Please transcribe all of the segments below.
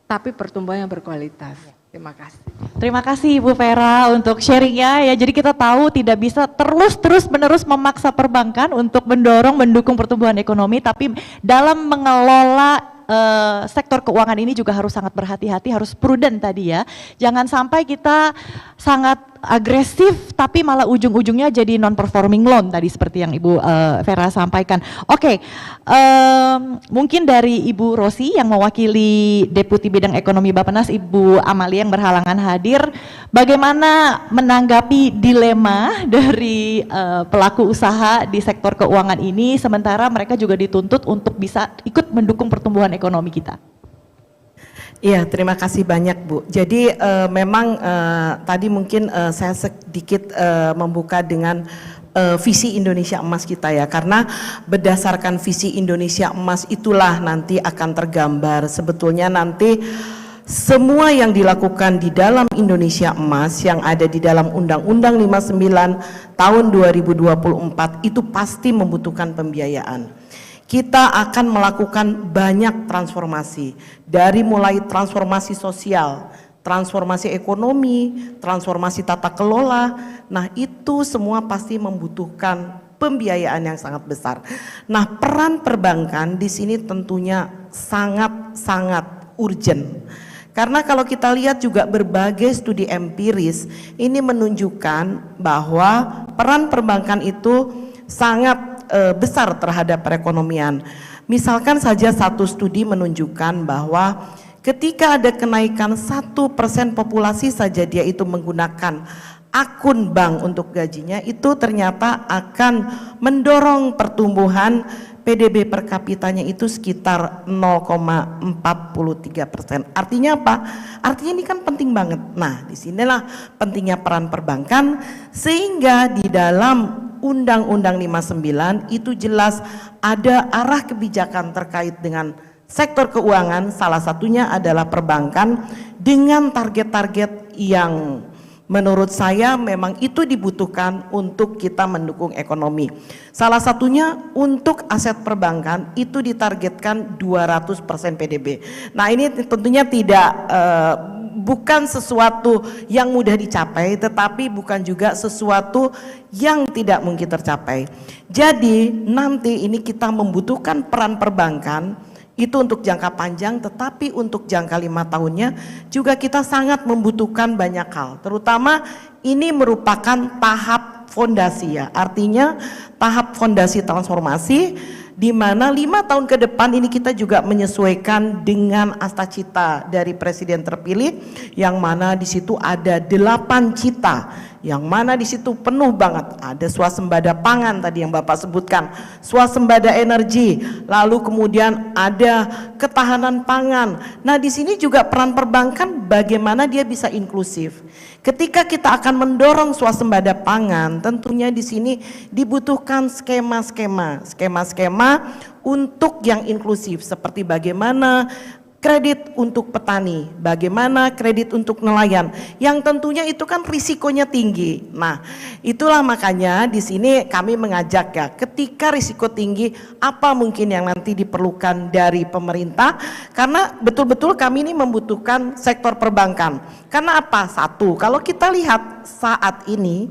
tapi pertumbuhan yang berkualitas. Terima kasih. Terima kasih Ibu Vera untuk sharingnya ya. Jadi kita tahu tidak bisa terus-menerus memaksa perbankan untuk mendukung pertumbuhan ekonomi, tapi dalam mengelola sektor keuangan ini juga harus sangat berhati-hati, harus prudent tadi ya. Jangan sampai kita sangat agresif tapi malah ujung-ujungnya jadi non-performing loan tadi seperti yang Ibu Vera sampaikan. Oke, mungkin dari Ibu Rosi yang mewakili Deputi Bidang Ekonomi Bappenas, Ibu Amalia yang berhalangan hadir, bagaimana menanggapi dilema dari pelaku usaha di sektor keuangan ini, sementara mereka juga dituntut untuk bisa ikut mendukung pertumbuhan ekonomi kita? Iya, terima kasih banyak Bu. Jadi memang tadi mungkin saya sedikit membuka dengan visi Indonesia Emas kita ya, karena berdasarkan visi Indonesia Emas itulah nanti akan tergambar sebetulnya nanti semua yang dilakukan di dalam Indonesia Emas yang ada di dalam Undang-Undang 59 tahun 2024 itu pasti membutuhkan pembiayaan. Kita akan melakukan banyak transformasi, dari mulai transformasi sosial, transformasi ekonomi, transformasi tata kelola. Nah, itu semua pasti membutuhkan pembiayaan yang sangat besar. Nah, peran perbankan di sini tentunya sangat urgent. Karena kalau kita lihat juga berbagai studi empiris ini menunjukkan bahwa peran perbankan itu sangat besar terhadap perekonomian. Misalkan saja satu studi menunjukkan bahwa ketika ada kenaikan 1% populasi saja dia itu menggunakan akun bank untuk gajinya, itu ternyata akan mendorong pertumbuhan PDB per kapitanya itu sekitar 0,43%. Artinya apa? Artinya ini kan penting banget. Nah, disinilah pentingnya peran perbankan, sehingga di dalam Undang-Undang 59 itu jelas ada arah kebijakan terkait dengan sektor keuangan, salah satunya adalah perbankan dengan target-target yang menurut saya memang itu dibutuhkan untuk kita mendukung ekonomi. Salah satunya untuk aset perbankan itu ditargetkan 200% PDB. Nah, ini tentunya bukan sesuatu yang mudah dicapai, tetapi bukan juga sesuatu yang tidak mungkin tercapai. Jadi nanti ini kita membutuhkan peran perbankan itu untuk jangka panjang, tetapi untuk jangka 5 tahunnya juga kita sangat membutuhkan banyak hal. Terutama ini merupakan tahap fondasi ya, artinya tahap fondasi transformasi, di mana 5 tahun ke depan ini kita juga menyesuaikan dengan astacita dari Presiden terpilih, yang mana di situ ada 8 cita, yang mana di situ penuh banget, ada swasembada pangan tadi yang Bapak sebutkan, swasembada energi, lalu kemudian ada ketahanan pangan. Nah, di sini juga peran perbankan bagaimana dia bisa inklusif. Ketika kita akan mendorong swasembada pangan, tentunya di sini dibutuhkan skema-skema untuk yang inklusif, seperti bagaimana kredit untuk petani, bagaimana kredit untuk nelayan, yang tentunya itu kan risikonya tinggi. Nah, itulah makanya di sini kami mengajak ya, ketika risiko tinggi, apa mungkin yang nanti diperlukan dari pemerintah, karena betul-betul kami ini membutuhkan sektor perbankan. Karena apa? Satu, kalau kita lihat saat ini,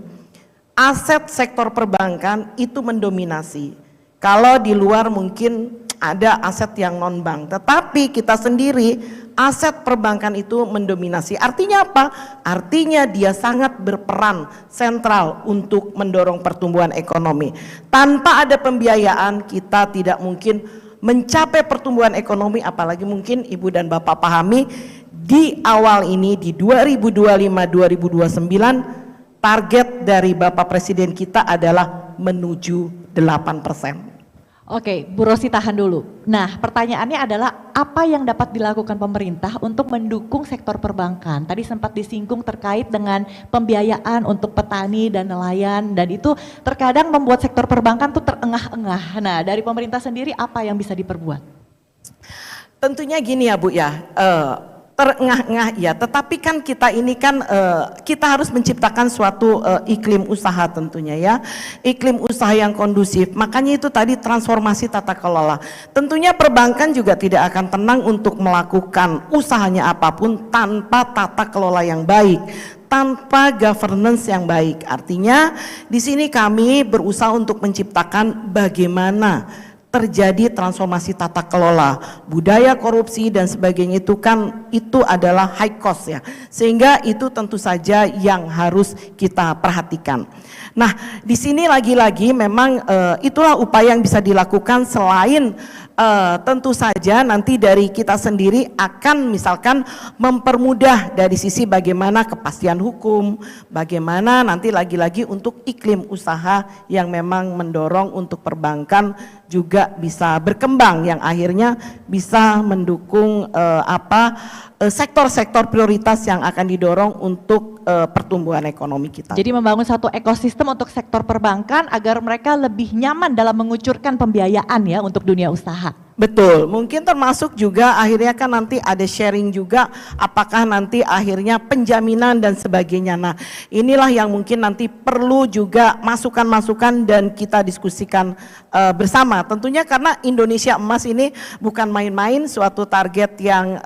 aset sektor perbankan itu mendominasi. Kalau di luar mungkin ada aset yang non bank, tetapi kita sendiri aset perbankan itu mendominasi. Artinya apa? Artinya dia sangat berperan sentral untuk mendorong pertumbuhan ekonomi. Tanpa ada pembiayaan kita tidak mungkin mencapai pertumbuhan ekonomi, apalagi mungkin Ibu dan Bapak pahami di awal ini di 2025-2029 target dari Bapak Presiden kita adalah menuju 8%. Oke, Bu Rosi tahan dulu. Nah, pertanyaannya adalah apa yang dapat dilakukan pemerintah untuk mendukung sektor perbankan? Tadi sempat disinggung terkait dengan pembiayaan untuk petani dan nelayan, dan itu terkadang membuat sektor perbankan tuh terengah-engah. Nah, dari pemerintah sendiri apa yang bisa diperbuat? Tentunya gini ya Bu ya, terengah-engah ya, tetapi kan kita ini kan kita harus menciptakan suatu iklim usaha tentunya ya, iklim usaha yang kondusif. Makanya itu tadi transformasi tata kelola. Tentunya perbankan juga tidak akan tenang untuk melakukan usahanya apapun tanpa tata kelola yang baik, tanpa governance yang baik. Artinya di sini kami berusaha untuk menciptakan bagaimana terjadi transformasi tata kelola, budaya korupsi dan sebagainya itu kan itu adalah high cost ya, sehingga itu tentu saja yang harus kita perhatikan. Nah, di sini lagi-lagi memang itulah upaya yang bisa dilakukan selain tentu saja nanti dari kita sendiri akan misalkan mempermudah dari sisi bagaimana kepastian hukum, bagaimana nanti lagi-lagi untuk iklim usaha yang memang mendorong untuk perbankan juga bisa berkembang yang akhirnya bisa mendukung sektor-sektor prioritas yang akan didorong untuk pertumbuhan ekonomi kita. Jadi membangun satu ekosistem untuk sektor perbankan agar mereka lebih nyaman dalam mengucurkan pembiayaan ya untuk dunia usaha. Betul, mungkin termasuk juga akhirnya kan nanti ada sharing juga apakah nanti akhirnya penjaminan dan sebagainya. Nah, inilah yang mungkin nanti perlu juga masukan-masukan dan kita diskusikan bersama. Tentunya karena Indonesia Emas ini bukan main-main, suatu target yang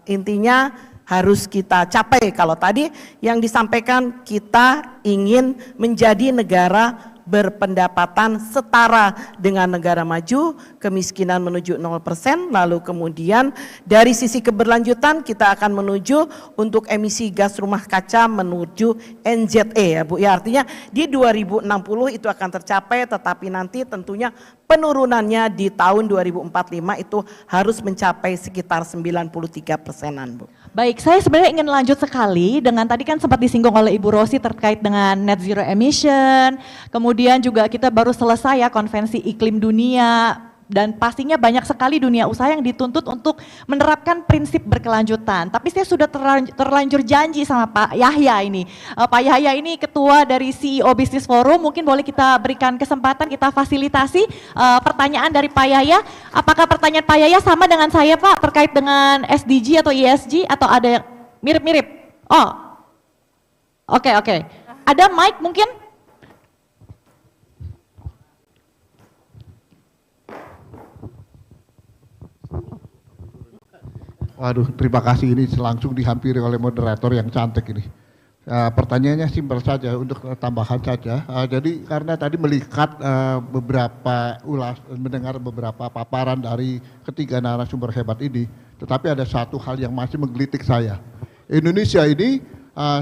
intinya harus kita capai. Kalau tadi yang disampaikan kita ingin menjadi negara berpendapatan setara dengan negara maju, kemiskinan menuju 0%, lalu kemudian dari sisi keberlanjutan kita akan menuju untuk emisi gas rumah kaca menuju NZE ya Bu ya, artinya di 2060 itu akan tercapai, tetapi nanti tentunya penurunannya di tahun 2045 itu harus mencapai sekitar 93%-an Bu. Baik, saya sebenarnya ingin lanjut sekali dengan tadi kan sempat disinggung oleh Ibu Rosi terkait dengan net zero emission, kemudian juga kita baru selesai ya konvensi iklim dunia, dan pastinya banyak sekali dunia usaha yang dituntut untuk menerapkan prinsip berkelanjutan. Tapi saya sudah terlanjur janji sama Pak Yahya ini. Pak Yahya ini ketua dari CEO Business Forum, mungkin boleh kita berikan kesempatan, kita fasilitasi pertanyaan dari Pak Yahya. Apakah pertanyaan Pak Yahya sama dengan saya Pak terkait dengan SDG atau ESG atau ada yang mirip-mirip? Oh, oke. Ada mic mungkin? Waduh, terima kasih, ini langsung dihampiri oleh moderator yang cantik ini. Pertanyaannya simpel saja untuk tambahan saja. Jadi karena tadi melihat mendengar beberapa paparan dari ketiga narasumber hebat ini, tetapi ada satu hal yang masih menggelitik saya. Indonesia ini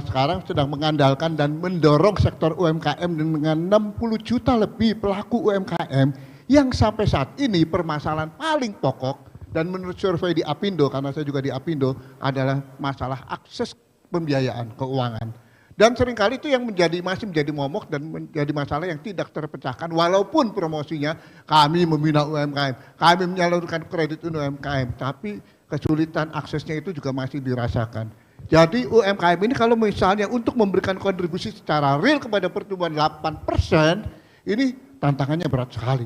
sekarang sedang mengandalkan dan mendorong sektor UMKM dengan 60 juta lebih pelaku UMKM yang sampai saat ini permasalahan paling pokok. Dan menurut survei di Apindo, karena saya juga di Apindo, adalah masalah akses pembiayaan keuangan. Dan seringkali itu yang masih menjadi momok dan menjadi masalah yang tidak terpecahkan, walaupun promosinya kami membina UMKM, kami menyalurkan kredit untuk UMKM, tapi kesulitan aksesnya itu juga masih dirasakan. Jadi UMKM ini kalau misalnya untuk memberikan kontribusi secara real kepada pertumbuhan 8%, ini tantangannya berat sekali.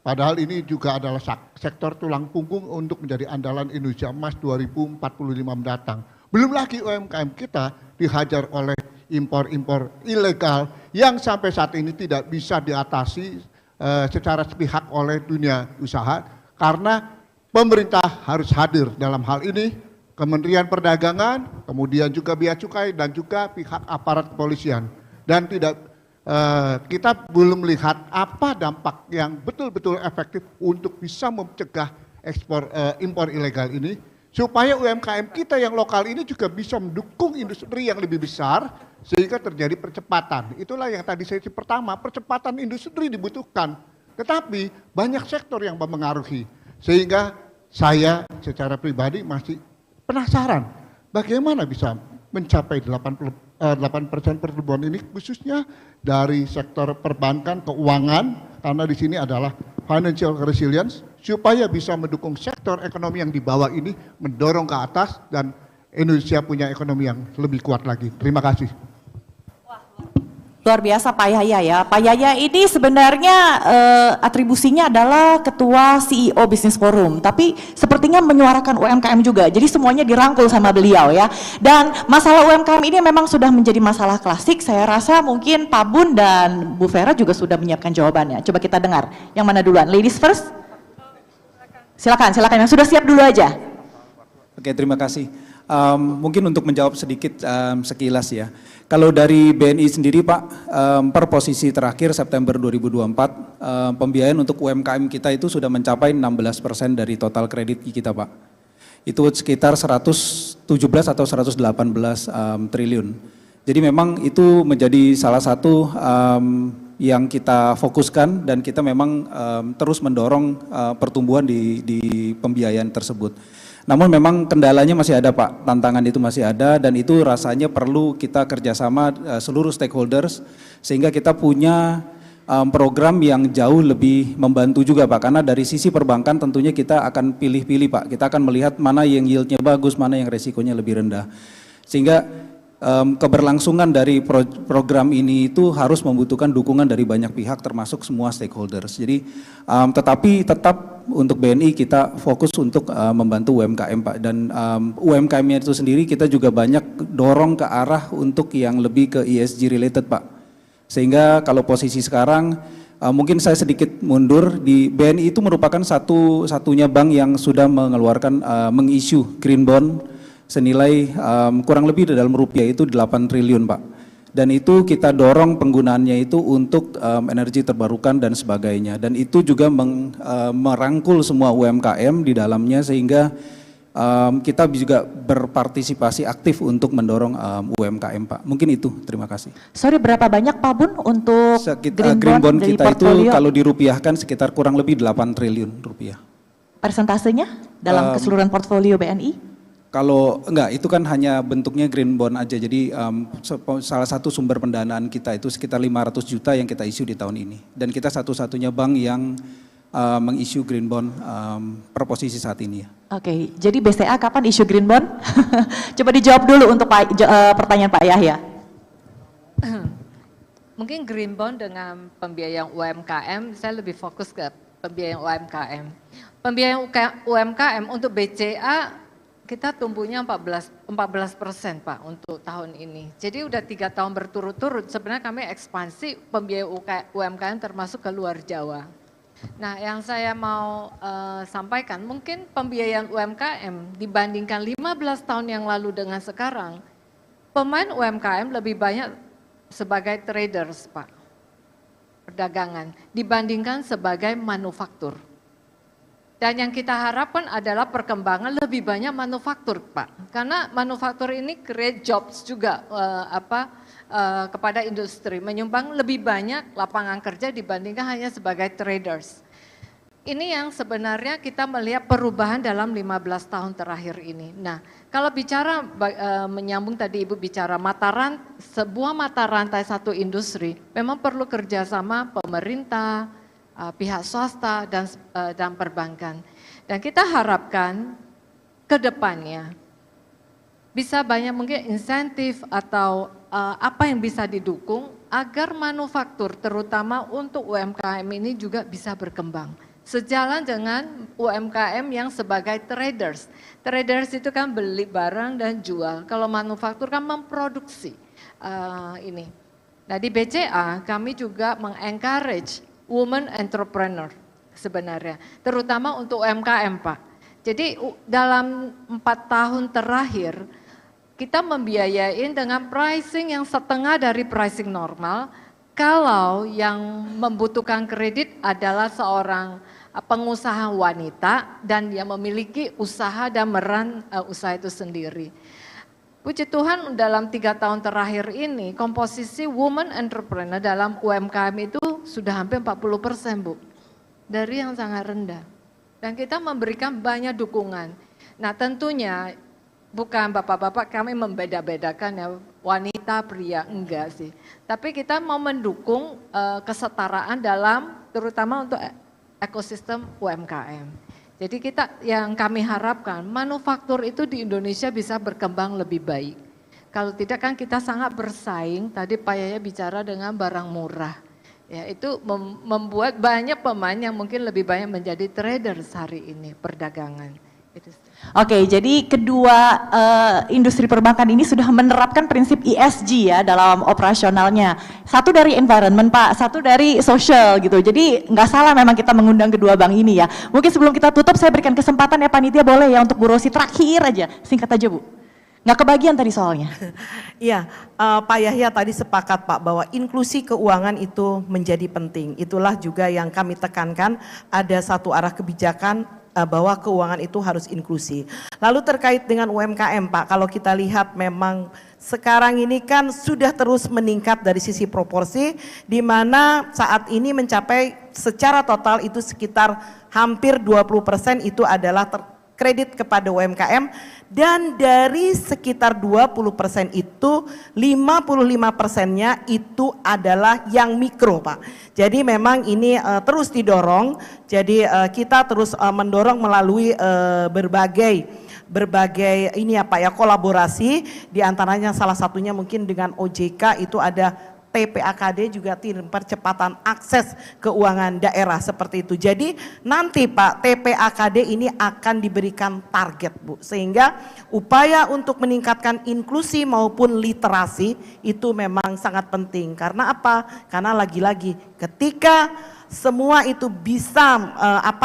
Padahal ini juga adalah sektor tulang punggung untuk menjadi andalan Indonesia Emas 2045 mendatang. Belum lagi UMKM kita dihajar oleh impor-impor ilegal yang sampai saat ini tidak bisa diatasi secara sepihak oleh dunia usaha, karena pemerintah harus hadir dalam hal ini, Kementerian Perdagangan, kemudian juga Bea Cukai dan juga pihak aparat kepolisian. Dan kita belum melihat apa dampak yang betul-betul efektif untuk bisa mencegah impor ilegal ini, supaya UMKM kita yang lokal ini juga bisa mendukung industri yang lebih besar sehingga terjadi percepatan. Itulah yang tadi sesi pertama, percepatan industri dibutuhkan, tetapi banyak sektor yang mempengaruhi, sehingga saya secara pribadi masih penasaran bagaimana bisa mencapai 8% pertumbuhan ini, khususnya dari sektor perbankan, keuangan, karena di sini adalah financial resilience, supaya bisa mendukung sektor ekonomi yang di bawah ini mendorong ke atas dan Indonesia punya ekonomi yang lebih kuat lagi. Terima kasih. Luar biasa Pak Yahya ya. Pak Yahya ini sebenarnya atribusinya adalah Ketua CEO Business Forum, tapi sepertinya menyuarakan UMKM juga. Jadi semuanya dirangkul sama beliau ya. Dan masalah UMKM ini memang sudah menjadi masalah klasik. Saya rasa mungkin Pak Bun dan Bu Vera juga sudah menyiapkan jawabannya. Coba kita dengar. Yang mana duluan? Ladies first? Silakan, silakan. Yang sudah siap dulu aja. Oke, terima kasih. Mungkin untuk menjawab sedikit sekilas ya. Kalau dari BNI sendiri Pak, per posisi terakhir September 2024, pembiayaan untuk UMKM kita itu sudah mencapai 16% dari total kredit kita Pak. Itu sekitar 117 atau 118 triliun. Jadi memang itu menjadi salah satu yang kita fokuskan dan kita memang terus mendorong pertumbuhan di pembiayaan tersebut. Namun memang kendalanya masih ada Pak, tantangan itu masih ada dan itu rasanya perlu kita kerjasama seluruh stakeholders sehingga kita punya program yang jauh lebih membantu juga Pak, karena dari sisi perbankan tentunya kita akan pilih-pilih Pak, kita akan melihat mana yang yieldnya bagus, mana yang resikonya lebih rendah. Sehingga keberlangsungan dari program ini itu harus membutuhkan dukungan dari banyak pihak termasuk semua stakeholders. Jadi tetapi tetap untuk BNI kita fokus untuk membantu UMKM Pak, dan UMKM-nya itu sendiri kita juga banyak dorong ke arah untuk yang lebih ke ESG related Pak. Sehingga kalau posisi sekarang mungkin saya sedikit mundur, di BNI itu merupakan satu-satunya bank yang sudah mengeluarkan mengissue green bond senilai kurang lebih dalam rupiah itu 8 triliun Pak. Dan itu kita dorong penggunaannya itu untuk energi terbarukan dan sebagainya. Dan itu juga merangkul semua UMKM di dalamnya sehingga kita juga berpartisipasi aktif untuk mendorong UMKM Pak. Mungkin itu, terima kasih. Sorry, berapa banyak Pak Bun untuk green bond dari kita portfolio? itu kalau dirupiahkan sekitar kurang lebih 8 triliun rupiah. Persentasenya dalam keseluruhan portfolio BNI? Kalau enggak, itu kan hanya bentuknya green bond aja. Jadi salah satu sumber pendanaan kita itu sekitar 500 juta yang kita issue di tahun ini. Dan kita satu-satunya bank yang meng-issue green bond per posisi saat ini ya. Oke, jadi BCA kapan issue green bond? Coba dijawab dulu untuk pertanyaan Pak Yahya. Mungkin green bond dengan pembiayaan UMKM, saya lebih fokus ke pembiayaan UMKM. Pembiayaan UMKM untuk BCA kita tumbuhnya 14% Pak untuk tahun ini. Jadi udah 3 tahun berturut-turut sebenarnya kami ekspansi pembiayaan UMKM termasuk ke luar Jawa. Nah yang saya mau sampaikan mungkin pembiayaan UMKM dibandingkan 15 tahun yang lalu dengan sekarang, pemain UMKM lebih banyak sebagai traders Pak, perdagangan, dibandingkan sebagai manufaktur. Dan yang kita harapkan adalah perkembangan lebih banyak manufaktur Pak. Karena manufaktur ini create jobs juga kepada industri, menyumbang lebih banyak lapangan kerja dibandingkan hanya sebagai traders. Ini yang sebenarnya kita melihat perubahan dalam 15 tahun terakhir ini. Nah, kalau bicara menyambung tadi Ibu bicara sebuah mata rantai satu industri, memang perlu kerjasama pemerintah, pihak swasta dan perbankan. Dan kita harapkan ke depannya bisa banyak mungkin insentif atau apa yang bisa didukung agar manufaktur terutama untuk UMKM ini juga bisa berkembang. Sejalan dengan UMKM yang sebagai traders. Traders itu kan beli barang dan jual. Kalau manufaktur kan memproduksi ini. Nah di BCA kami juga mengencourage women entrepreneur sebenarnya, terutama untuk UMKM Pak. Jadi dalam 4 tahun terakhir kita membiayain dengan pricing yang setengah dari pricing normal kalau yang membutuhkan kredit adalah seorang pengusaha wanita dan dia memiliki usaha dan meran usaha itu sendiri. Puji Tuhan dalam 3 tahun terakhir ini komposisi woman entrepreneur dalam UMKM itu sudah hampir 40% Bu. Dari yang sangat rendah. Dan kita memberikan banyak dukungan. Nah tentunya bukan bapak-bapak kami membeda-bedakan ya wanita pria, enggak sih. Tapi kita mau mendukung kesetaraan dalam terutama untuk ekosistem UMKM. Jadi yang kami harapkan manufaktur itu di Indonesia bisa berkembang lebih baik. Kalau tidak kan kita sangat bersaing, tadi Pak Yaya bicara dengan barang murah. Ya, itu membuat banyak pemain yang mungkin lebih banyak menjadi traders hari ini, perdagangan. Itu. Oke, jadi kedua industri perbankan ini sudah menerapkan prinsip ESG ya dalam operasionalnya. Satu dari environment Pak, satu dari social gitu. Jadi nggak salah memang kita mengundang kedua bank ini ya. Mungkin sebelum kita tutup saya berikan kesempatan ya panitia, boleh ya untuk Bu Rosi terakhir aja, singkat aja Bu. Nggak kebagian tadi soalnya. Iya, Pak Yahya tadi sepakat Pak bahwa inklusi keuangan itu menjadi penting. Itulah juga yang kami tekankan, ada satu arah kebijakan bahwa keuangan itu harus inklusi. Lalu terkait dengan UMKM Pak, kalau kita lihat memang sekarang ini kan sudah terus meningkat dari sisi proporsi, di mana saat ini mencapai secara total itu sekitar hampir 20% itu adalah kredit kepada UMKM, dan dari sekitar 20% itu 55%-nya itu adalah yang mikro Pak. Jadi memang ini terus didorong, jadi kita terus mendorong melalui berbagai ini apa ya, kolaborasi, diantaranya salah satunya mungkin dengan OJK itu ada TPAKD, juga tim percepatan akses keuangan daerah seperti itu. Jadi nanti Pak, TPAKD ini akan diberikan target Bu, sehingga upaya untuk meningkatkan inklusi maupun literasi itu memang sangat penting. Karena apa? Karena lagi-lagi ketika semua itu bisa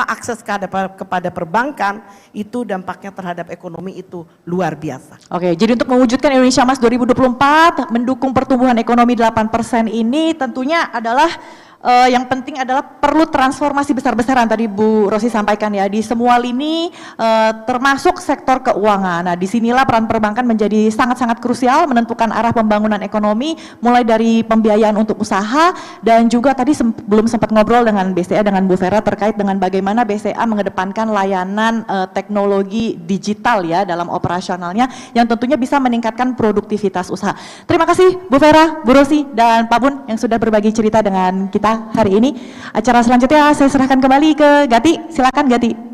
akses kepada perbankan, itu dampaknya terhadap ekonomi itu luar biasa. Oke, jadi untuk mewujudkan Indonesia Emas 2024, mendukung pertumbuhan ekonomi 8% ini tentunya adalah yang penting adalah perlu transformasi besar-besaran tadi Bu Rosi sampaikan ya di semua lini termasuk sektor keuangan. Nah, disinilah peran perbankan menjadi sangat-sangat krusial menentukan arah pembangunan ekonomi mulai dari pembiayaan untuk usaha, dan juga tadi belum sempat ngobrol dengan BCA dengan Bu Vera terkait dengan bagaimana BCA mengedepankan layanan teknologi digital ya dalam operasionalnya yang tentunya bisa meningkatkan produktivitas usaha. Terima kasih Bu Vera, Bu Rosi, dan Pak Bun yang sudah berbagi cerita dengan kita hari ini. Acara selanjutnya saya serahkan kembali ke Gati, silakan Gati.